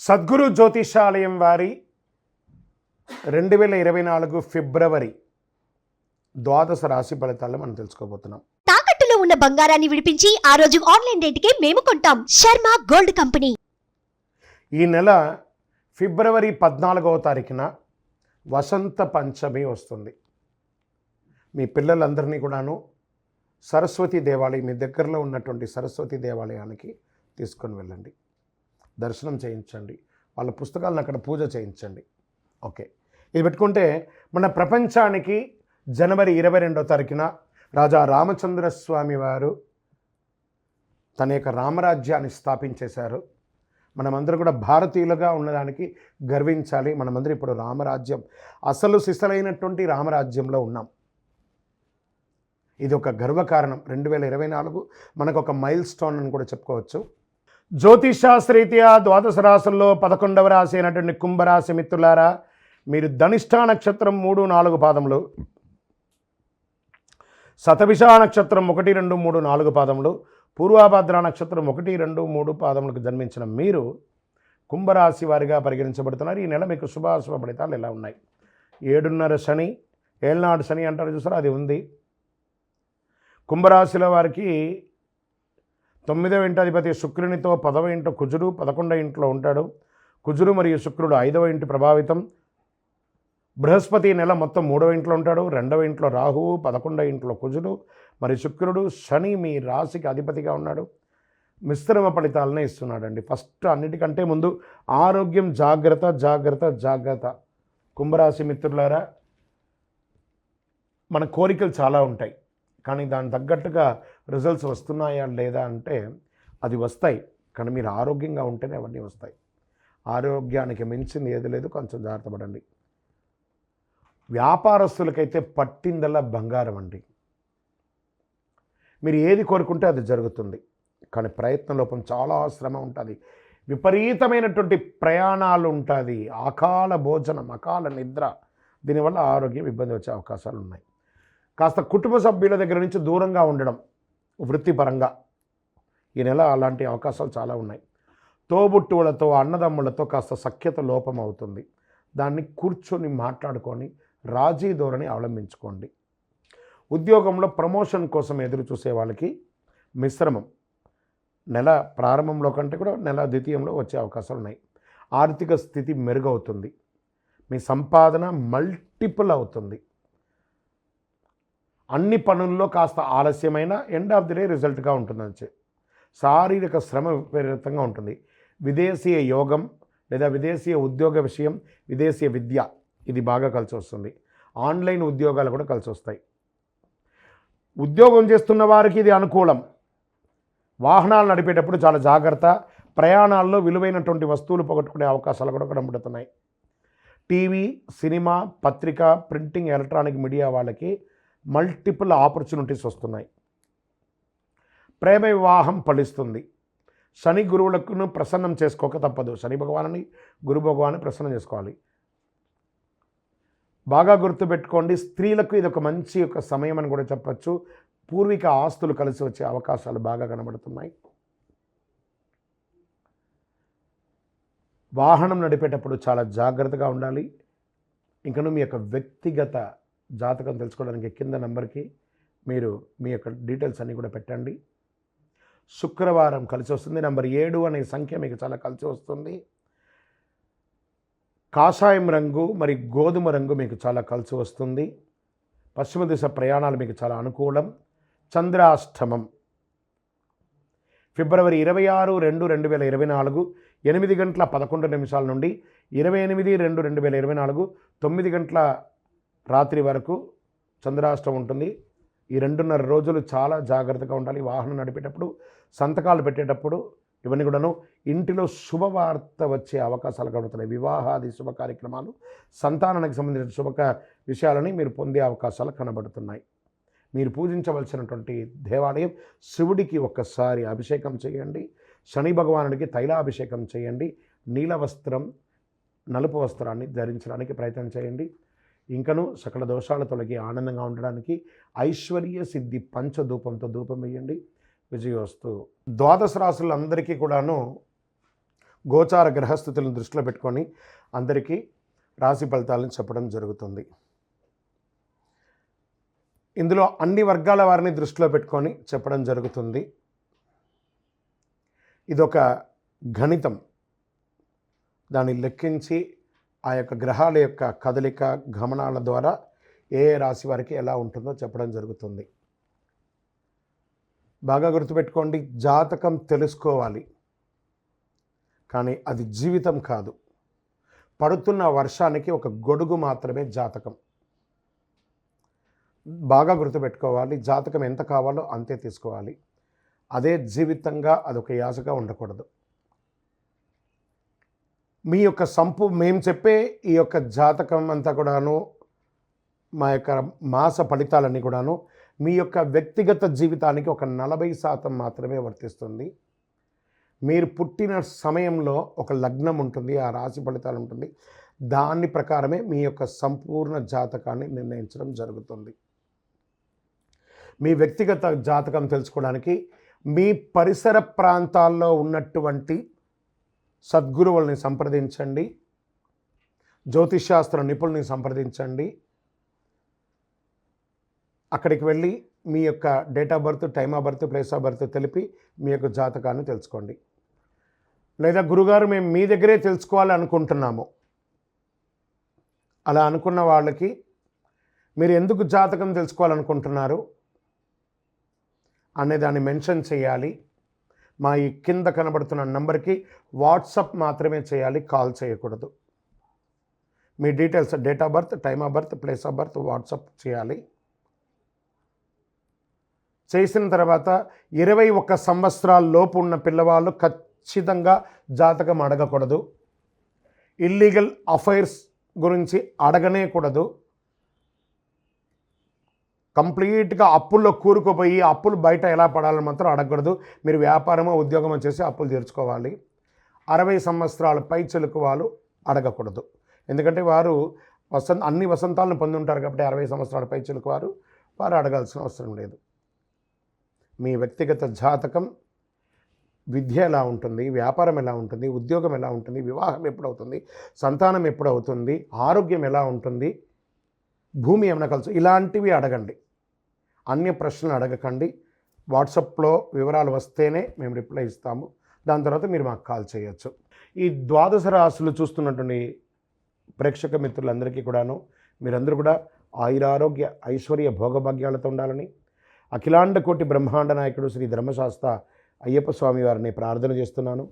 సద్గురు జ్యోతిషాలయం వారి 2024 ఫిబ్రవరి ద్వాదశ రాశి ఫలితాలను మనం తెలుసుకోబోతున్నాం. తాకట్టులో ఉన్న బంగారాన్ని విడిపించి ఆ రోజు ఆన్లైన్ రేటుకే మేము కొంటాం. Sharma gold company. ఈ నెల ఫిబ్రవరి 14వ తారీఖున వసంత పంచమి వస్తుంది. మీ పిల్లలందరినీ కూడాను సరస్వతి దేవాలయం, మీ దగ్గరలో ఉన్నటువంటి సరస్వతి దేవాలయానికి తీసుకొని వెళ్ళండి, దర్శనం చేయించండి, వాళ్ళ పుస్తకాలను అక్కడ పూజ చేయించండి. ఓకే, ఇది పెట్టుకుంటే మన ప్రపంచానికి జనవరి 22వ తారీఖున రాజా రామచంద్రస్వామి వారు తన యొక్క రామరాజ్యాన్ని స్థాపించేశారు. మనమందరూ కూడా భారతీయులుగా ఉన్నదానికి గర్వించాలి. మనమందరూ ఇప్పుడు రామరాజ్యం, అసలు సిసలైనటువంటి రామరాజ్యంలో ఉన్నాం. ఇది ఒక గర్వకారణం. 2024 మనకు ఒక మైల్ స్టోన్ అని కూడా చెప్పుకోవచ్చు. జ్యోతిషాస్త్రరీత్యా ద్వాదశ రాశుల్లో 11వ రాశి అయినటువంటి కుంభరాశి మిత్రులారా, మీరు ధనిష్ఠా నక్షత్రం 3, 4 పాదములు, శతభిష నక్షత్రం 1, 2, 3, 4 పాదములు, పూర్వభద్ర నక్షత్రం 1, 2, 3 పాదములకు జన్మించిన మీరు కుంభరాశి వారిగా పరిగణించబడుతున్నారు. ఈ నెల మీకు శుభాశుభ ఫలితాలు ఎలా ఉన్నాయి? 7.5 శని, ఏళ్ళనాడు శని అంటారు చూసారా, అది ఉంది. కుంభరాశిలో వారికి 9వ ఇంటి అధిపతి శుక్రునితో 10వ ఇంట కుజుడు 11వ ఇంట్లో ఉంటాడు. కుజుడు మరియు శుక్రుడు 5వ ఇంటి ప్రభావితం. బృహస్పతి నెల మొత్తం 3వ ఇంట్లో ఉంటాడు. 2వ ఇంట్లో రాహువు, 11వ ఇంట్లో కుజుడు మరియు శుక్రుడు. శని మీ రాశికి అధిపతిగా ఉన్నాడు. మిశ్రమ ఫలితాలనే ఇస్తున్నాడండి. ఫస్ట్ అన్నిటికంటే ముందు ఆరోగ్యం జాగ్రత్త జాగ్రత్త జాగ్రత్త. కుంభరాశి మిత్రులారా, మన కోరికలు చాలా ఉంటాయి, కానీ దానికి తగ్గట్టుగా రిజల్ట్స్ వస్తున్నాయా లేదా అంటే అది వస్తాయి, కానీ మీరు ఆరోగ్యంగా ఉంటేనే అవన్నీ వస్తాయి. ఆరోగ్యానికి మించింది ఏది లేదు, కొంచెం జాగ్రత్త పడండి. వ్యాపారస్తులకైతే పట్టిందల్లా బంగారం అండి. మీరు ఏది కోరుకుంటే అది జరుగుతుంది, కానీ ప్రయత్న లోపం, చాలా శ్రమ ఉంటుంది, విపరీతమైనటువంటి ప్రయాణాలు ఉంటుంది, అకాల భోజనం, అకాల నిద్ర, దీనివల్ల ఆరోగ్యం ఇబ్బంది వచ్చే అవకాశాలు ఉన్నాయి. కాస్త కుటుంబ సభ్యుల దగ్గర నుంచి దూరంగా ఉండడం వృత్తిపరంగా ఈ నెల అలాంటి అవకాశాలు చాలా ఉన్నాయి. తోబుట్టువులతో, అన్నదమ్ములతో కాస్త సఖ్యత లోపం అవుతుంది. దాన్ని కూర్చొని మాట్లాడుకొని రాజీ ధోరణి అవలంబించుకోండి. ఉద్యోగంలో ప్రమోషన్ కోసం ఎదురు చూసే వాళ్ళకి మిశ్రమం. నెల ప్రారంభంలో కంటే కూడా నెల ద్వితీయంలో వచ్చే అవకాశాలు ఉన్నాయి. ఆర్థిక స్థితి మెరుగవుతుంది. మీ సంపాదన మల్టిపుల్ అవుతుంది. అన్ని పనుల్లో కాస్త ఆలస్యమైన ఎండ్ ఆఫ్ ది డే రిజల్ట్గా ఉంటుందని. శారీరక శ్రమ విపరీతంగా ఉంటుంది. విదేశీయ యోగం లేదా విదేశీయ ఉద్యోగ విషయం, విదేశీయ విద్య, ఇది బాగా కలిసి వస్తుంది. ఆన్లైన్ ఉద్యోగాలు కూడా కలిసి వస్తాయి. ఉద్యోగం చేస్తున్న వారికి ఇది అనుకూలం. వాహనాలు నడిపేటప్పుడు చాలా జాగ్రత్త. ప్రయాణాల్లో విలువైనటువంటి వస్తువులు పోగొట్టుకునే అవకాశాలు కూడా కనబడుతున్నాయి. టీవీ, సినిమా, పత్రిక, ప్రింటింగ్, ఎలక్ట్రానిక్ మీడియా వాళ్ళకి మల్టిపుల్ ఆపర్చునిటీస్ వస్తున్నాయి. ప్రేమ వివాహం ఫలిస్తుంది. శని గురువులకు ప్రసన్నం చేసుకోక తప్పదు. శని భగవాన్ని, గురు భగవాన్ని ప్రసన్నం చేసుకోవాలి. బాగా గుర్తుపెట్టుకోండి, స్త్రీలకు ఇది ఒక మంచి ఒక సమయం అని కూడా చెప్పచ్చు. పూర్వీక ఆస్తులు కలిసి వచ్చే అవకాశాలు బాగా కనబడుతున్నాయి. వాహనం నడిపేటప్పుడు చాలా జాగ్రత్తగా ఉండాలి. ఇంకను మీ యొక్క వ్యక్తిగత జాతకం తెలుసుకోవడానికి కింద నెంబర్కి మీరు మీ యొక్క డీటెయిల్స్ అన్నీ కూడా పెట్టండి. శుక్రవారం కలిసి వస్తుంది. నెంబర్ 7 అనే సంఖ్య మీకు చాలా కలిసి వస్తుంది. కాషాయం రంగు మరి గోధుమ రంగు మీకు చాలా కలిసి వస్తుంది. పశ్చిమ దిశ ప్రయాణాలు మీకు చాలా అనుకూలం. చంద్రాష్టమం ఫిబ్రవరి 26, 2, 2024 8 గంటల 11 నిమిషాల నుండి 28, 2, 2024 9 గంటల రాత్రి వరకు చంద్రాష్టమం ఉంటుంది. ఈ 2.5 రోజులు చాలా జాగ్రత్తగా ఉండాలి. వాహనం నడిపేటప్పుడు, సంతకాలు పెట్టేటప్పుడు, ఇవన్నీ కూడాను ఇంటిలో శుభవార్త వచ్చే అవకాశాలు కలుగుతున్నాయి. వివాహాది శుభ కార్యక్రమాలు, సంతానానికి సంబంధించిన శుభ విషయాలని మీరు పొందే అవకాశాలు కనబడుతున్నాయి. మీరు పూజించవలసినటువంటి దేవాలయం, శివుడికి ఒక్కసారి అభిషేకం చేయండి. శని భగవానుడికి తైలాభిషేకం చేయండి. నీల వస్త్రం, నలుపు వస్త్రాన్ని ధరించడానికి ప్రయత్నం చేయండి. ఇంకను సకల దోషాలు తొలగి ఆనందంగా ఉండడానికి ఐశ్వర్య సిద్ధి పంచధూపంతో ధూపం వేయండి. విజయోస్తు. ద్వాదశ రాశులందరికీ కూడాను గోచార గ్రహస్థితులను దృష్టిలో పెట్టుకొని అందరికీ రాశి ఫలితాలను చెప్పడం జరుగుతుంది. ఇందులో అన్ని వర్గాల వారిని దృష్టిలో పెట్టుకొని చెప్పడం జరుగుతుంది. ఇదొక గణితం. దాన్ని లెక్కించి ఆ యొక్క గ్రహాల యొక్క కదలిక గమనాల ద్వారా ఏ రాశి వారికి ఎలా ఉంటుందో చెప్పడం జరుగుతుంది. బాగా గుర్తుపెట్టుకోండి, జాతకం తెలుసుకోవాలి, కానీ అది జీవితం కాదు. పడుతున్న వర్షానికి ఒక గొడుగు మాత్రమే జాతకం. బాగా గుర్తుపెట్టుకోవాలి, జాతకం ఎంత కావాలో అంతే తీసుకోవాలి. అదే జీవితంగా అదొక యాసగా ఉండకూడదు. మీ యొక్క మేము చెప్పే ఈ యొక్క జాతకం అంతా కూడాను, మా యొక్క మాస ఫలితాలన్నీ కూడాను మీ యొక్క వ్యక్తిగత జీవితానికి ఒక 40% మాత్రమే వర్తిస్తుంది. మీరు పుట్టిన సమయంలో ఒక లగ్నం ఉంటుంది, ఆ రాశి ఫలితాలు ఉంటుంది. దాని ప్రకారమే మీ యొక్క సంపూర్ణ జాతకాన్ని నిర్ణయించడం జరుగుతుంది. మీ వ్యక్తిగత జాతకం తెలుసుకోవడానికి మీ పరిసర ప్రాంతాల్లో ఉన్నటువంటి సద్గురువుల్ని సంప్రదించండి, జ్యోతిష్శాస్త్ర నిపుణుల్ని సంప్రదించండి. అక్కడికి వెళ్ళి మీ యొక్క date of birth, time of birth, place of birth తెలిపి మీ యొక్క జాతకాన్ని తెలుసుకోండి. లేదా గురుగారు మేము మీ దగ్గరే తెలుసుకోవాలి అనుకుంటున్నాము, అలా అనుకున్న వాళ్ళకి మీరు ఎందుకు జాతకం తెలుసుకోవాలనుకుంటున్నారు అనే దాన్ని మెన్షన్ చేయాలి. మా ఈ కింద కనబడుతున్న నంబర్కి వాట్సాప్ మాత్రమే చేయాలి, కాల్ చేయకూడదు. మీ details, date of birth, time of birth, place of birth WhatsApp చేయాలి. చేసిన తర్వాత 21 సంవత్సరాల లోపు ఉన్న పిల్లవాళ్ళు ఖచ్చితంగా జాతకం అడగకూడదు. ఇల్లీగల్ అఫైర్స్ గురించి అడగనే కూడదు. కంప్లీట్గా అప్పుల్లో కూరుకుపోయి అప్పులు బయట ఎలా పడాలని మాత్రం అడగకూడదు. మీరు వ్యాపారమో ఉద్యోగమో చేసి అప్పులు తీర్చుకోవాలి. 60 సంవత్సరాల పై చెలుకు వాళ్ళు అడగకూడదు. ఎందుకంటే వారు అన్ని వసంతాలను పొంది ఉంటారు కాబట్టి 60 సంవత్సరాల పై చెలుకు వారు అడగాల్సిన అవసరం లేదు. మీ వ్యక్తిగత జాతకం, విద్య ఎలా ఉంటుంది, వ్యాపారం ఎలా ఉంటుంది, ఉద్యోగం ఎలా ఉంటుంది, వివాహం ఎప్పుడవుతుంది, సంతానం ఎప్పుడవుతుంది, ఆరోగ్యం ఎలా ఉంటుంది, భూమి ఏమైనా కలుసు, ఇలాంటివి అడగండి. అన్య ప్రశ్నలు అడగకండి. వాట్సాప్లో వివరాలు వస్తేనే మేము రిప్లై ఇస్తాము. దాని తర్వాత మీరు మాకు కాల్ చేయొచ్చు. ఈ 12 రాశులు చూస్తున్నటువంటి ప్రేక్షక మిత్రులందరికీ కూడాను మీరందరూ కూడా ఆయురారోగ్య ఐశ్వర్య భోగభాగ్యాలతో ఉండాలని అఖిలాండ కోటి బ్రహ్మాండ నాయకుడు శ్రీ ధర్మశాస్త్ర అయ్యప్ప స్వామి వారిని ప్రార్థన చేస్తున్నాను.